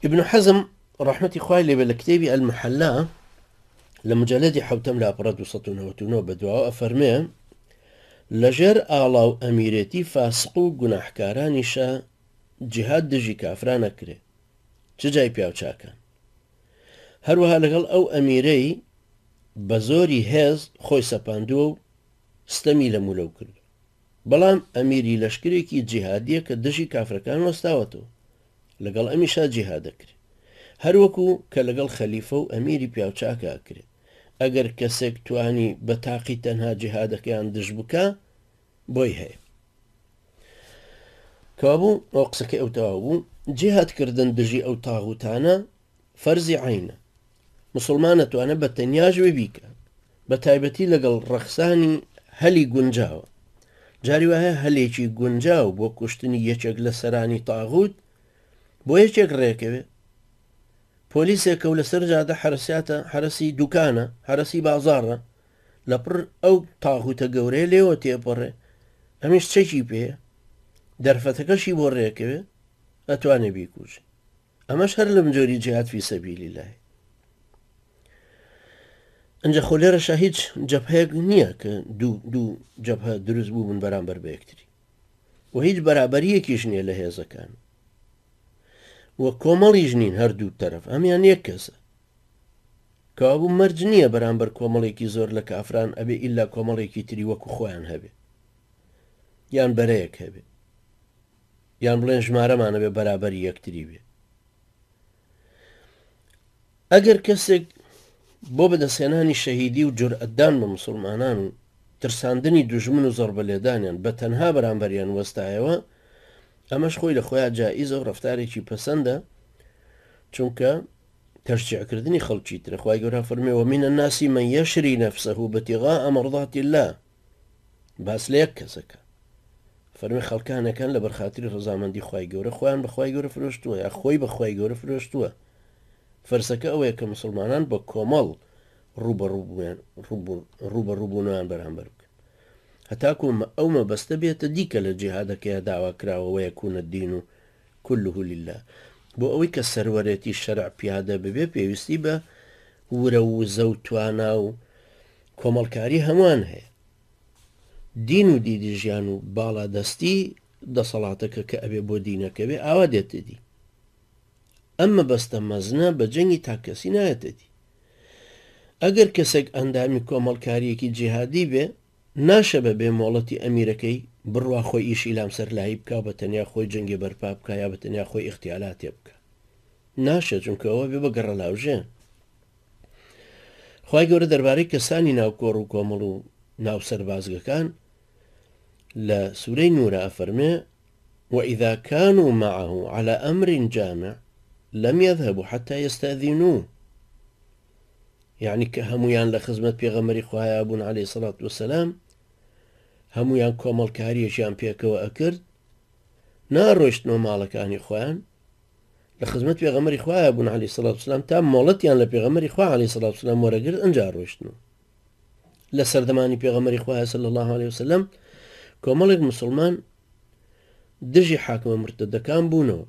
ابن حزم رحمة خوای لێبێ لە کتێبی المحلا لە مجلدی حوتەم لا پڕەد و 1999 بەدواوە ئەفەرمێ لەژێر ئاڵا و ئەمیرێتی فاسق و گوناحکارانیشە جیهاد دژی کافران ئەکرێ چ جای پیاوچاکان هەروەها لەگەڵ ئەو ئەمیرەی بە زۆری هێز خۆی سەپاندووە و ستەمی لە مولەو کرد بەڵام ئەمیری لەشکرێکی جیهادیە کە دژی کافرەکان وەستاوەتەوە لەگەڵ ئەمیشا جیهاد دەکرێت هەروەکو کە لەگەڵ خەلیفە و ئەمیری پیاوچاکە ئەکرێت ئەگەر کەسێک توانی بە تاقی تەنها جیهادەکەیان دژ بکە بۆی هەیە کەوابوو ئەو قسەکەی ئەو تەواو بوو جیهادکردن دژی ئەو تاغوتانە فەرزی عینە مسلمان نەتوانە بە تەنیاش بیکە بە تایبەتی لەگەڵ ڕەخسانی هەلی گونجاوە جاری وایە هەلێکی گونجاو بۆ کوشتنی یەکێک لە سەرانی تاغوت بۆ یەکێک ڕێکەوێ پۆلیسێکە و لەسەر جادە حرەسیاتە حرەسی دوکانە حرەسی بازاڕە لەپڕ ئەو تاغوتە گەورەیە لێوە تێپەڕێ ئەمیش چەکی پێە دەرفەتەکەشی بۆ ڕێکەوێ ئەتوانێ بیکوژ ئەمەش هەر لەم جۆری جیهاد فی سەبیلی لای ئەنجە خۆ لێرەشە هیچ جەبهەیەک نییە کە دوو جەبهە دروست بوو بن بەرامبەر بە یەکتری و هیچ بەرابەریەکیش نییە لە هێزەکان وە کۆمەڵیش نین هەردوو تەرەف ئەمیان یەک کەسە کەوابوو مەرج نییە بەرامبەر کۆمەڵێکی زۆر لە کافران ئەبێ ئیلا کۆمەڵێکی تری وەکو خۆیان هەبێ یان بەرەیەک هەبێ یان بڵێن ژمارەمانە بێ بەرابەری یەکتری بێ ئەگەر کەسێک بۆ بەدەستێنانی شەهیدی و جورئەتدان بە مسلمانان و ترساندنی دوژمن و زۆر بەلێدانیان بە تەنها بەرامبەریان وەستایەوە ئەمەش خۆی لە خۆیان جائیزە و ڕەفتارێکی پەسەندە چونکە تەشجیعکردنی خەڵکی ترە خوای گەورە فەرمێ ومن الناس من يشري نفسه ابتغاء مرضات الله باس لە یەک کەسەکە فەرمی خەڵکانەکان لە بەرخاتری ڕەزامەندی خوای گەورە خۆیان بە خوای گەورە فرۆشتووە یا خۆی بە خوای گەورە فرۆشتووە فەرسەکە ئەوەیە کە مسلمانان بە کۆمەڵ ڕوبەڕووبوونیان بەرامبەر بکەن هەتاکو ئەو مەبەستە بێتە دیکە لە جیهادەکەیە داوا کراوە یەکونە الدین و كله لله بۆ ئەوەی کە سەروەرێتی شەرع پیادە ببێ پێویستی بە ورە و زە و توانا و کۆمەڵکاری هەمووان هەیە دین و دیدی ژیان و باڵا دەستی دەسەڵاتەکە کە ئەبێ بۆ دینەکە بێ ئاوا دێتە دی ئەمە بەستە مەزنە بە جەنگی تاکەسی نایەتە دی ئەگەر کەسێک ئەندامی کۆمەڵکاریەکی جیهادی بێ ناشە بە بێ مۆڵەتی ئەمیرەکەی بڕوا خۆی ئیشی لام سەر لای بکە بە تەنیا خۆی جەنگی بەرپا بکە یا بە تەنیا خۆی اختیالاتێ بکە ناشە چونکەەوە بێ بە گەڕە لاوژێن خوای گەورە دەربارەی کەسانی ناوکۆڕ و کۆمەڵ و ناو سەربازگەکان لە سورەی نورە ئەفەرمێ وإذا كانوا معه على أمر جامع لم يذهبوا حتى يستأذنوه يعني كهمويان لخزمة بيغمري خوايا أبون عليه الصلاة والسلام همويان كومل كاريشيان بيكوا أكرد ناروشتنو مالكاني خوان لخزمة بيغمري خوايا أبون عليه الصلاة والسلام تام مولتيان لبيغمري خوايا عليه الصلاة والسلام ورقرد انجا روشتنو لسردماني بيغمري خوايا صلى الله عليه وسلم كوملك مسلمان دژی حاکمە مرتدەکان بوونەوە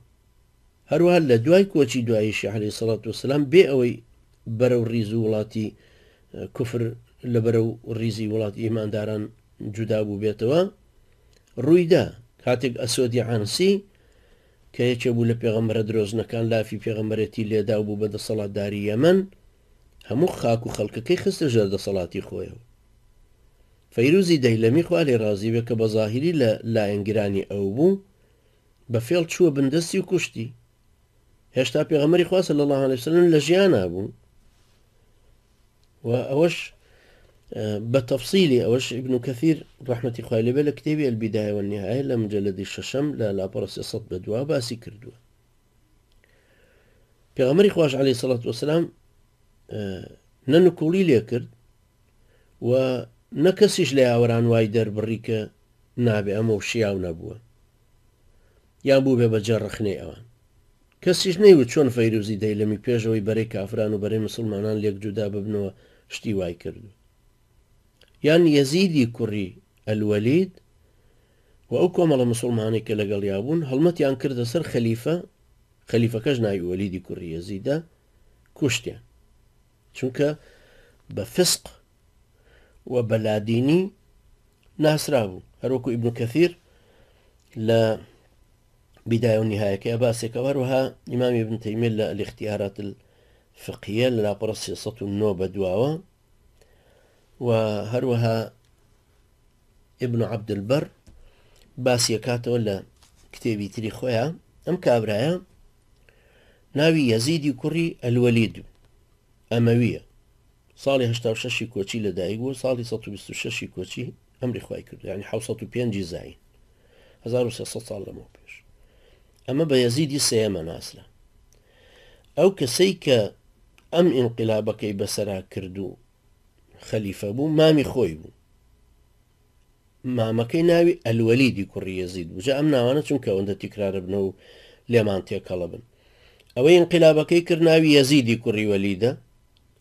هەروەها لە دوای کۆچی دواییشی عەلەیهی سەڵات وسەلام بێ ئەوەی بەرەو ڕیز و وڵاتی کوفر لە بەرەو ڕیزی وڵاتی ئیمانداران جودا بوو بێتەوە ڕوویدا کاتێک ئەسۆدی عانسی کە یەکێ بوو لە پێغەمبەرە درۆزنەکان لافی پێغەمبەرەتی لێدا بوو بە دەسەڵاتداری یەمەن هەموو خاک و خەڵکەکەی خستە ژێر دەسەڵاتی خۆیەوە فەیروزی دەیلەمی خوا لێ ڕازی بێ کە بە زاهیری لە لایەنگرانی ئەو بوو بە فێڵ چووە بندەستی و کوشتی هێشتا پێغەمبەری خوا صلی الله علیه وسلم لە ژیانا بوو و ئەوەش بە تەفسیلی ئەوەش ابن کەثیر ڕەحمەتی خوای لێبێ لە کتێبی البیدایە والنهایە لە مجەلەدی شەشەم لە لاپەڕە 302 باسی کردووە پێغەمبەری خواش عەلەیهی سەڵات وەسەلام نەنوکوڵی لێ کرد و نەکەسیش لە یاوەران وای دەربڕی کە نابێ ئەمە و شیاو نەبووە یان بوو بێ بە جەڕەخنەی ئەوان کەسیش نەیوت چۆن فەیروزی دەیلەمی پێشەوەی بەرەی کافران و بەرەی مسلمانان لێک جودا ببنەوە شتی وای کردو یان یەزیدی کوڕی ئەلوەلید و ئەو کۆمەڵە مسلمانێک کە لەگەڵ یابوون هەڵمەتیان کردە سەر خەلیفە خەلیفەکەش ناوی وەلیدی کوڕی یەزیدە، کوشتیان چونکە بە فسق و بەلادینی ناسرا بوو. هەروەکو ئیبن کەثیر لە بداية والنهاية باسێکە هەروەها ئیمام ابن تەیمیە لە الاختیارات الفقهیە لە لاپەڕە 309 بەدواوە، و هەروەها ابن عبد البر باسیەکاتەوە لە کتێبی تری خۆیان. ئەم کابرایە ناوی یەزیدی کوڕی ئەلوەلید ئەمەویە، ساڵی 86 کۆچی لەدایک بوو، ساڵی 126 کۆچی ئەمری خوای کرد، یعنی 705 زاین 1300 ساڵ لەمەوە پێش. ئەمە بە یەزیدی سێەمە ناسرا. ئەو کەسەی کە ئەم ئینقلابەکەی بەسەرا کرد و خەلیفە بوو مامی خۆی بوو، مامەکەی ناوی ئەلوەلیدی کوڕی یەزید بوو. جا ئەم ناوانە چونکە ئەوەندە تیکرارە بنە و لێمان تێکەڵە بن. ئەوەی ئینقلابەکەی کرد ناوی یەزیدی کوڕی وەلیدە،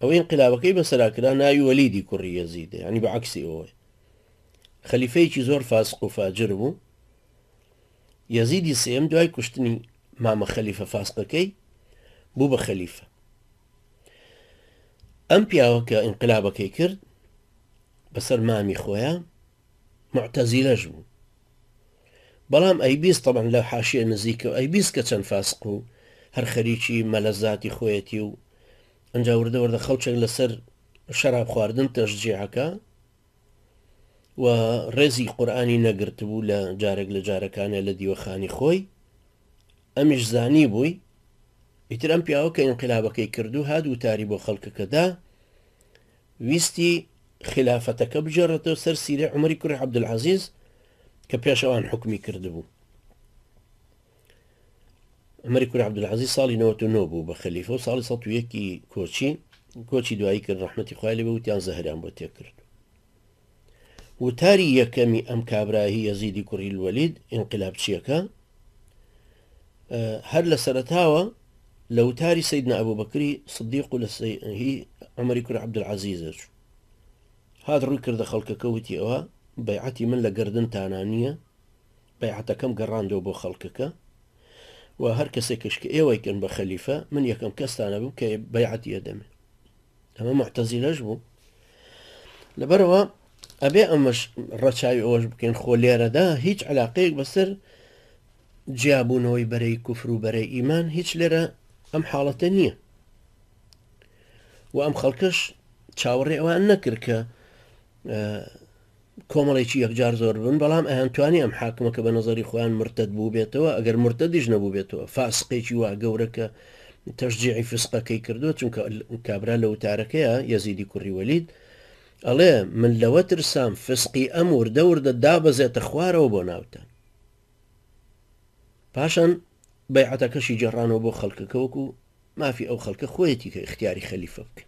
ئەوەی ئینقلابەکەی بەسەرا کرا ناوی وەلیدی کوڕی یەزیدە، یعنی بەعکسی ئەوەی. خەلیفەیەکی زۆر فاسق و فاجر بوو. یەزیدی سێم دوای کوشتنی مامە خەلیفە فاسقەکەی بوو بە خەلیفە. ئەم پیاوە کە ئینقلابەکەی کرد بەسەر مامی خۆیان معتەزیلەش بوو، بەڵام ئەیبیست طبعا لە حاشیە نزیکە ئەیبیست کە چەند فاسق و هەر خەریکی مەلەزاتی خۆیەتی و ئەنجا وردە وردە خەڵچێک لەسەر شەراب خواردن تەشجیعەکە و ڕێزی قورئانی نەگرت بوو لە جارێک لە جارەکانە لە دیوەخانی خۆی. ئەمیش زانی بووی. ئیتر ئەم پیاوە کە ئینقلابەکەی کردو هات وتاری بۆ خەڵکەکەدا ویستی خلافەتەکە بجێڕێتەوە سەر سیرە عومەری کوڕی عەبدولعەزیز کە پێشەوان حکمی کردبوو. عومەری کوڕی عەبدولعەزیز ساڵی 99 بوو بە خەلیفە و ساڵی 101 کۆچی دوایی کرد ڕەحمەتی خوای لێ بێ، وتیان زەهریان بۆ تێکرد. وتاری یەکەمی ئەم کابرایی یەزیدی کوڕی الوەلید ئینقلابچیەکە هەر لە سەرەتاوە لە وتاری سەیدنا ئەبوبەکری سدیق و لە عومەری کوڕی عەبدولعەزیزە هات ڕووی کردە خەڵکەکە وتی ئەوە بەیعەتی من لە گەردنتانە نییە، بەیعەتەکەم گەڕاندەوە بۆ خەڵکەکە و هەر کەسێکش کە ئێوەیکەن بە خەلیفە من یەکەم کەستانە بوو کە بەیعەتی ئەدەمێ. ئەمە معتەزیلەش بوو. لەبەرەوە ئەبێ ئەمەش ڕەچاوی ئەوەش بکەین خۆ لێرەدا هیچ علاقەیەک بەسەر جیابوونەوەی بەرەی کوفر و بەرەی ئیمان هیچ لێرە ئەم حاڵەتە نییە. و ئەم خەڵکەش چاوەڕێ ئەوان نەکرد کە کۆمەڵێکی یەکجار زۆر بن، بەڵام ئەیانتوانی ئەم حاکمەکە بە نەزەری خۆیان مرتد بوو بێتەوە، ئەگەر مرتدیش نەبوو بێتەوە فاسقێکی وا گەورەکە تەشجیعی فسقەکەی کردووە، چونکە کابرا لە وتارەکەیە یەزیدی کوڕی وەلید ئەڵێ من لەوە ترسام فسقی ئەم وردە وردە دابەزێتە خوارەوە بۆ ناوتان. پاشان بەیعەتەکەشی جێڕانەوە بۆ خەڵکەکە وەکو مافی ئەو خەڵکە خۆیەتی کە اختیاری خەلیفە بکە.